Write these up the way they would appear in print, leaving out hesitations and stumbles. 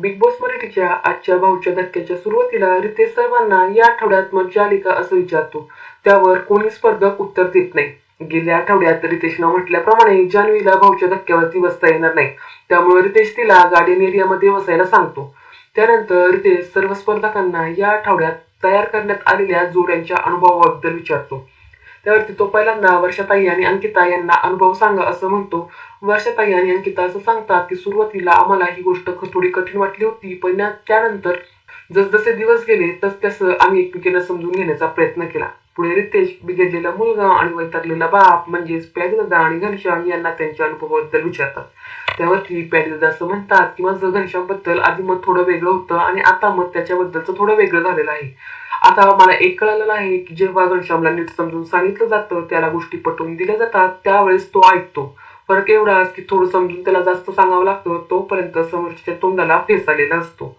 Big boss मराठीच्या आजच्या भाऊच्या धक्क्याच्या सुरुवातीला रितेश सर्वांना या आठवड्यात मज्जा आली का असं विचारतो. त्यावर कोणी स्पर्धक उत्तर देत नाही. गेल्या आठवड्यात रितेशनं म्हटल्याप्रमाणे जान्हवीला भाऊच्या धक्क्यावरती बसता येणार नाही, त्यामुळे रितेश तिला गार्डन एरियामध्ये बसायला सांगतो. त्यानंतर रितेश सर्व स्पर्धकांना या आठवड्यात तयार करण्यात आलेल्या जोड्यांच्या अनुभवाबद्दल विचारतो. त्यावरती तो पहिल्यांदा वर्षाताई आणि अंकिता यांना अनुभव सांगा असं म्हणतो. वर्षाताई आणि अंकिता असं सांगतात की सुरुवातीला आम्हाला ही गोष्ट थोडी कठीण वाटली होती, पण त्यानंतर जसजसे दिवस गेले तसं आम्ही एकमेकांना समजून घेण्याचा प्रयत्न केला. पुढे रितेश बिघडलेला मुलगा आणि वैतागलेला बाप म्हणजेच प्यारीदादा आणि घनश्याम यांना त्यांच्या अनुभवाबद्दल विचारतात. त्यावरती प्यारीदादा असं म्हणतात की माझं घनश्यामबद्दल आधी मत थोडं वेगळं होतं आणि आता मत त्याच्याबद्दलचं थोडं वेगळं झालेलं आहे. आता मला एक कळालेलं आहे की जेव्हा घनश्यामला नीट समजून सांगितलं जातं, त्याला गोष्टी पटवून दिल्या जातात, त्यावेळेस तो ऐकतो. फरक एवढाच की थोडं समजून त्याला जास्त सांगावं लागतं, तोपर्यंत समोरच्या तोंडाला फेस आलेला असतो.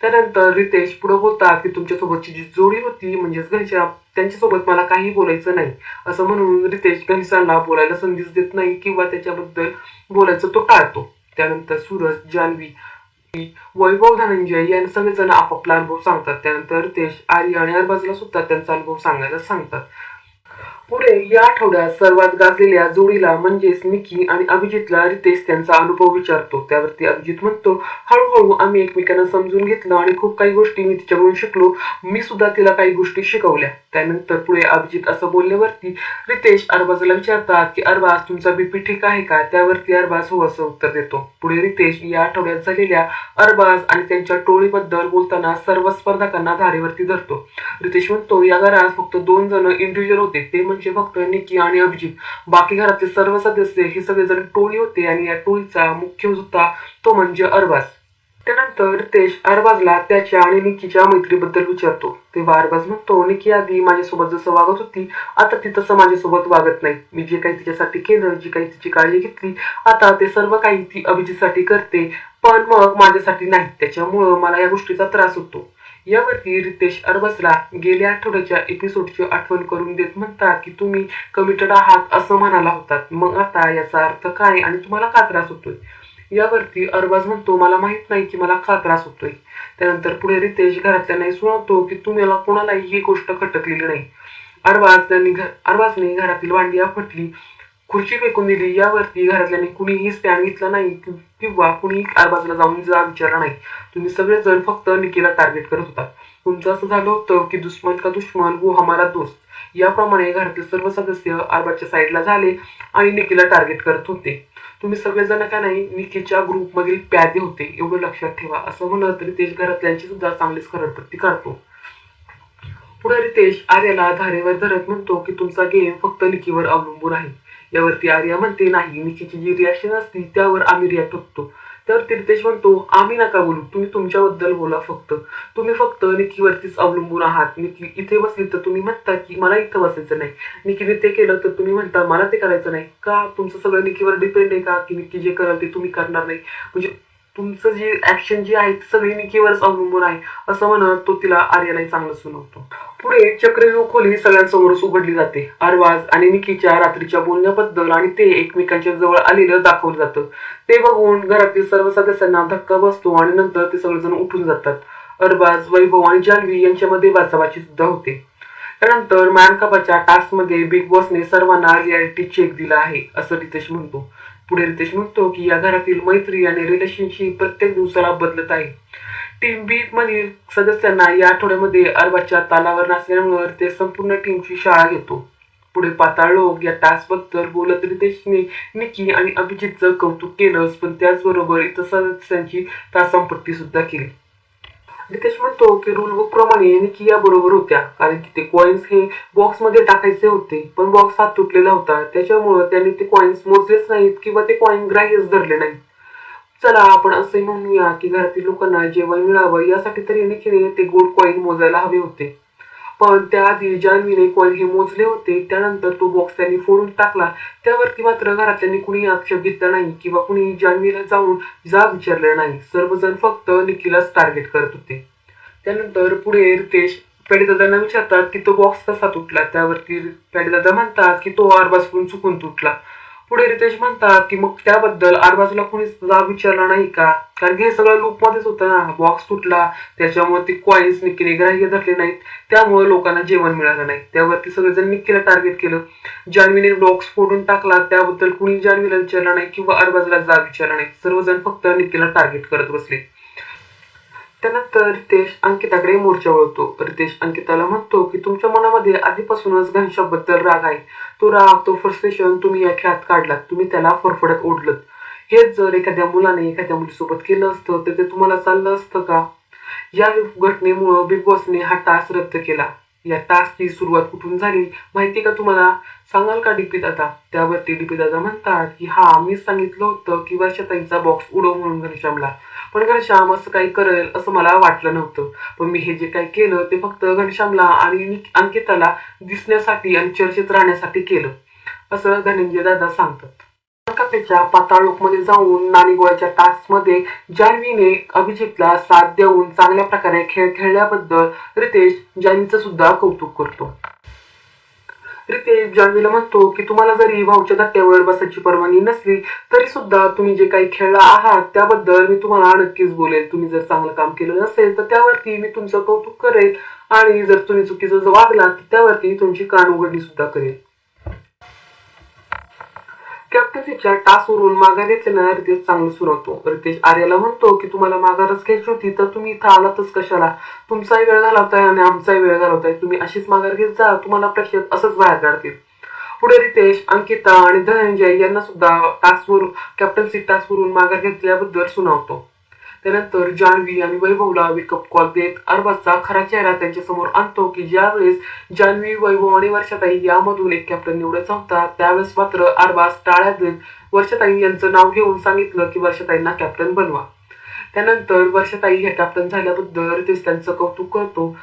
त्यानंतर रितेश पुढे बोलतात की तुमच्यासोबतची जी जोडी होती म्हणजेच घनश्याम, त्यांच्यासोबत मला काही बोलायचं नाही असं म्हणून रितेश घनश्यामला बोलायला संधीच देत नाही किंवा त्याच्याबद्दल बोलायचं तो टाळतो. त्यानंतर सूरज, जान्हवी, वैभव, धनंजय या सगळेजण आपापला अनुभव सांगतात. त्यानंतर रितेश, आर्या आणि अरबाजला सुद्धा त्यांचा अनुभव सांगायला सांगतात. पुढे या आठवड्यात सर्वात गाजलेल्या जोडीला म्हणजेच निकी आणि अभिजितला रितेश त्यांचा अनुभव विचारतो. त्यावरती अभिजित म्हणतो, हळूहळू आम्ही एकमेकांना समजून घेतलं आणि खूप काही गोष्टी मी तिच्याकडून शिकलो. मी सुद्धा तिला काही गोष्टी शिकवल्या. त्यानंतर पुढे अभिजित असं बोलल्यावरती रितेश अरबाजला विचारतात की अरबाज, तुमचा बीपी ठीक आहे का? त्यावरती अरबाज हो असं उत्तर देतो. पुढे रितेश या आठवड्यात झालेल्या अरबाज आणि त्यांच्या टोळीबद्दल बोलताना सर्व स्पर्धकांना धारेवरती धरतो. रितेश म्हणतो, या घरात फक्त 2 जण इंडिव्हिज्युअल होते, ते म्हणजे फक्त निकी आणि अभिजित. बाकी घरातले सर्व सदस्य हे सगळेजण टोळी होते आणि या टोळीचा मुख्य होता तो म्हणजे अरबाज. त्यानंतर रितेश अरबाजला त्याच्या आणि निकीच्या मैत्रीबद्दल विचारतो. तेव्हा अरबाज म्हणतो, निकी आधी माझ्यासोबत जसं वागत होती, आता ती तसं माझ्यासोबत वागत नाही. मी जे काही तिच्यासाठी केलं, जी काही तिची काळजी घेतली, आता ते सर्व काही ती अभिजितसाठी करते, पण मग माझ्यासाठी नाही. त्याच्यामुळं मला या गोष्टीचा त्रास होतो. यावरती रितेश अरबाजला गेल्या आठवड्याच्या एपिसोडची आठवण करून देत म्हणतात की तुम्ही कमिटेड आहात असं म्हणाला होतात, मग आता याचा अर्थ काय आणि तुम्हाला का त्रास होतोय? यावरती अरबाज म्हणतो, मला माहित नाही की मला का त्रास होतोय. त्यानंतर पुढे रितेश घरातल्यांना सुनावतो की तुम्हाला कोणालाही ही गोष्ट खटकलेली नाही. अरबाजने घरातील भांडी आपटली, खुर्ची फेकून दिली. यावरती घरातल्यांनी कुणीही स्टँड घेतला नाही किंवा कुणीही अरबाजला जाऊन विचारला नाही. तुम्ही सगळेजण फक्त निकीला टार्गेट करत होता. तुमचं असं झालं होतं की दुश्मन का दुश्मन वो हमारा दोस्त, याप्रमाणे घरातील सर्व सदस्य अरबाजच्या साईडला झाले आणि निकीला टार्गेट करत होते. तुम्ही सगळेजण का नाही निकीच्या ग्रुपमधील प्यादे होते, एवढं लक्षात ठेवा असं म्हणत रितेश घरातल्यांची सुद्धा चांगलीच खरडपट्टी काढतो. पुढे रितेश आर्याला धारेवर धरत म्हणतो की तुमचा गेम फक्त निकीवर अवलंबून आहे. यावरती आर्या म्हणते, नाही, निकीची जी रिॲक्शन असते त्यावर आम्ही रिॲक्ट होतो. त्यावरती रितेश म्हणतो, आम्ही नका बोलू, तुम्ही तुमच्याबद्दल बोला फक्त. तुम्ही फक्त निकीवरतीच अवलंबून आहात. निकी इथे बसली तर तुम्ही म्हणता की मला इथं बसायचं नाही. निकीने ते केलं तर तुम्ही म्हणता मला ते करायचं नाही. का तुमचं सगळं निकीवर डिपेंड आहे का की निकी जे करेल ते तुम्ही करणार नाही? म्हणजे तुमचं जे ऍक्शन जे आहे ते सगळी निकीवरच अवलंबून आहे असं म्हणत तो तिला आर्यालाही चांगलं सुनावतो. पुढे चक्रव्यूह खोली सगळ्यांसमोरच उघडली जाते. अरबाज आणि निकीच्या रात्रीच्या बोलण्याबद्दल आणि ते एकमेकांच्या जवळ आलेलं दाखवलं जातं. ते बघून घरातील सर्व सदस्यांना धक्का बसतो आणि नंतर ते सगळेजण उठून जातात. अरबाज, वैभव आणि जान्हवी यांच्यामध्ये बाचाबाची सुद्धा होते. त्यानंतर मानकापाच्या टास्कमध्ये बिग बॉसने सर्वांना रियालिटी चेक दिला आहे असं रितेश म्हणतो. पुढे रितेश म्हणतो की या घरातील मैत्री आणि रिलेशनशिप प्रत्येक दिवसाला बदलत आहे. टीम बी मधील सदस्यांना या आठवड्यामध्ये अरबाजच्या तालावर नसल्यामुळे ते संपूर्ण टीमची शाळा घेतो. पुढे पाताळ लोक या टास्क बद्दल बोलत रितेशने निकी आणि अभिजितचं कौतुक केलंच, पण त्याचबरोबर इतर सदस्यांची तासमपट्टी सुद्धा केली. रितेश म्हणतो की रूल बुक प्रमाणे निकी या बरोबर होत्या, कारण की ते कॉइन्स हे बॉक्समध्ये टाकायचे होते, पण बॉक्स हात तुटलेला होता. त्याच्यामुळे त्यांनी ते कॉइन्स मोजलेच नाहीत किंवा ते कॉइन ग्राह्यच धरले नाहीत. चला आपण असंही म्हणूया की घरातील लोकांना जेवण मिळावं यासाठी तरी निकीने ते गोल्ड कॉइन मोजायला हवे होते. पण त्याआधी जान्हवीने कॉइन हे मोजले होते. त्यानंतर तो बॉक्स त्यांनी फोडून टाकला. त्यावरती मात्र घरातल्यांनी कुणी आक्षेप घेतला नाही किंवा कुणी जान्हवीला जाऊन जाब विचारले नाही. सर्वजण फक्त निकीलाच टार्गेट करत होते. त्यानंतर पुढे रितेश पेडीदादांना विचारतात की तो बॉक्स कसा तुटला. त्यावरती पेडीदादा म्हणतात की तो अरबाजकडून चुकून तुटला. पुढे रितेश म्हणतात की मग त्याबद्दल आरबाजूला कोणीच जाब विचारला नाही का? कारण की हे सगळं लूप मध्येच होतं ना, बॉक्स तुटला त्याच्यामुळे ते कॉइन्स निक्कीने ग्राह्य धरले नाहीत, त्यामुळे लोकांना जेवण मिळालं नाही. त्यावरती सगळेजण निक्कीला टार्गेट केलं. जान्हवीने बॉक्स फोडून टाकला त्याबद्दल कुणी जान्हवीला विचारलं नाही किंवा अरबाजला जाब विचारला नाही. सर्वजण फक्त निक्कीला टार्गेट करत बसले. त्यानंतर रितेश अंकिताकडे मोर्चा वळतो. रितेश अंकिताला म्हणतो की तुमच्या मनामध्ये आधीपासूनच घनश्यामबद्दल राग आहे. तो राग, तो फ्रस्ट्रेशन तुम्ही या खेळात काढलात, तुम्ही त्याला फरफडत ओढलत. हेच जर एखाद्या मुलाने एखाद्या मुलीसोबत केलं असतं तर ते तुम्हाला चाललं असतं का? या घटनेमुळं बिग बॉसने हा टास्क रद्द केला. या टास्कची सुरुवात कुठून झाली माहिती का तुम्हाला? सांगाल का डीपी दादा? त्यावरती डीपी दादा म्हणतात की हा, मीच सांगितलं होतं की वर्षाताईंचा बॉक्स उडव म्हणून घनश्यामला, पण घनश्याम असं काही करेल असं मला वाटलं नव्हतं. पण मी हे जे काही केलं ते फक्त घनश्यामला आणि अंकिताला दिसण्यासाठी आणि चर्चेत राहण्यासाठी केलं, असं धनंजय दादा सांगतात. कथेच्या पाताळ मध्ये जाऊन नाणीगोळ्याच्या टास्क मध्ये जान्हवीने अभिजितला साथ देऊन चांगल्या प्रकारे खेळ खेळल्याबद्दल रितेश जान्हवीचं सुद्धा कौतुक करतो. रितेश जान्हवीला म्हणतो की तुम्हाला जरी भाऊच्या धक्क्यावर बसायची परवानगी नसली तरी सुद्धा तुम्ही जे काही खेळला आहात त्याबद्दल मी तुम्हाला नक्कीच बोलेल. तुम्ही जर चांगलं काम केलं नसेल तर त्यावरती मी तुमचं कौतुक करेल आणि जर तुम्ही चुकीचं वागलात तर त्यावरती तुमची कान उघडणी सुद्धा करेल. कॅप्टन्सीच्या टास्कवरून माघार घेतल्यानं रितेश चांगलं सुरवतो. रितेश आर्याला म्हणतो की तुम्हाला माघारच घ्यायची होती तर तुम्ही इथं आलातच कशाला? तुमचाही वेळ घालवताय आणि आमचाही वेळ घालवताय. तुम्ही अशीच माघार घेत जा, तुम्हाला प्रेक्षक असंच बाहेर काढतील. पुढे रितेश अंकिता आणि धनंजय यांना सुद्धा टास्कवरून, कॅप्टन्सी टास्कवरून माघार घेतल्याबद्दल सुनावतो. त्यानंतर जान्हवी आणि वैभवला वेकअप कॉल देत अरबाजचा खरा चेहरा त्यांच्या समोर आणतो की ज्यावेळेस जान्हवी, वैभव आणि वर्षाताई यामधून एक कॅप्टन निवडायचा होता त्यावेळेस मात्र अरबाज टाळ्या देत वर्षाताई यांचं नाव घेऊन सांगितलं की वर्षाताईंना कॅप्टन बनवा. त्यानंतर वर्षाताई ह्या कॅप्टन झाल्याबद्दल रितेश त्यांचं कौतुक करतो.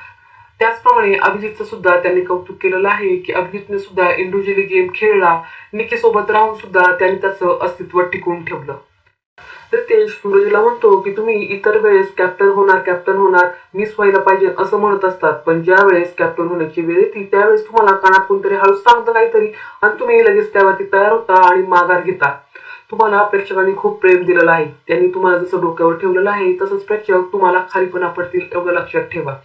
त्याचप्रमाणे अभिजितचं सुद्धा त्यांनी कौतुक केलेलं आहे की अभिजितने सुद्धा इंडिव्हिज्युअली गेम खेळला, निकी सोबत राहून सुद्धा त्यांनी त्याचं अस्तित्व टिकवून ठेवलं. रितेश सूरजला म्हणतो की तुम्ही इतर वेळेस कॅप्टन होणार, मिस व्हायला पाहिजे असं म्हणत असतात, पण ज्या वेळेस कॅप्टन होण्याची वेळ येते त्यावेळेस तुम्हाला कानात कोणतरी हळूच सांगतं काहीतरी आणि तुम्ही लगेच त्यावरती तयार होता आणि माघार घेता. तुम्हाला प्रेक्षकांनी खूप प्रेम दिलेलं आहे, त्यांनी तुम्हाला जसं डोक्यावर ठेवलेलं आहे तसंच प्रेक्षक तुम्हाला खालीपणा पडतील एवढं लक्षात ठेवा.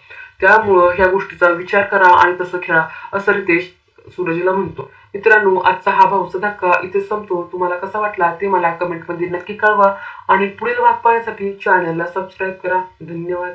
त्यामुळं ह्या गोष्टीचा विचार करा आणि तसं खेळा, असं रितेश सूरजला म्हणतो. मित्रांनो, आजचा हा भाऊचा धक्का इथे संपतो. तुम्हाला कसा वाटला ते मला कमेंटमध्ये नक्की कळवा आणि पुढील भाग पाहण्यासाठी चॅनलला सबस्क्राईब करा. धन्यवाद.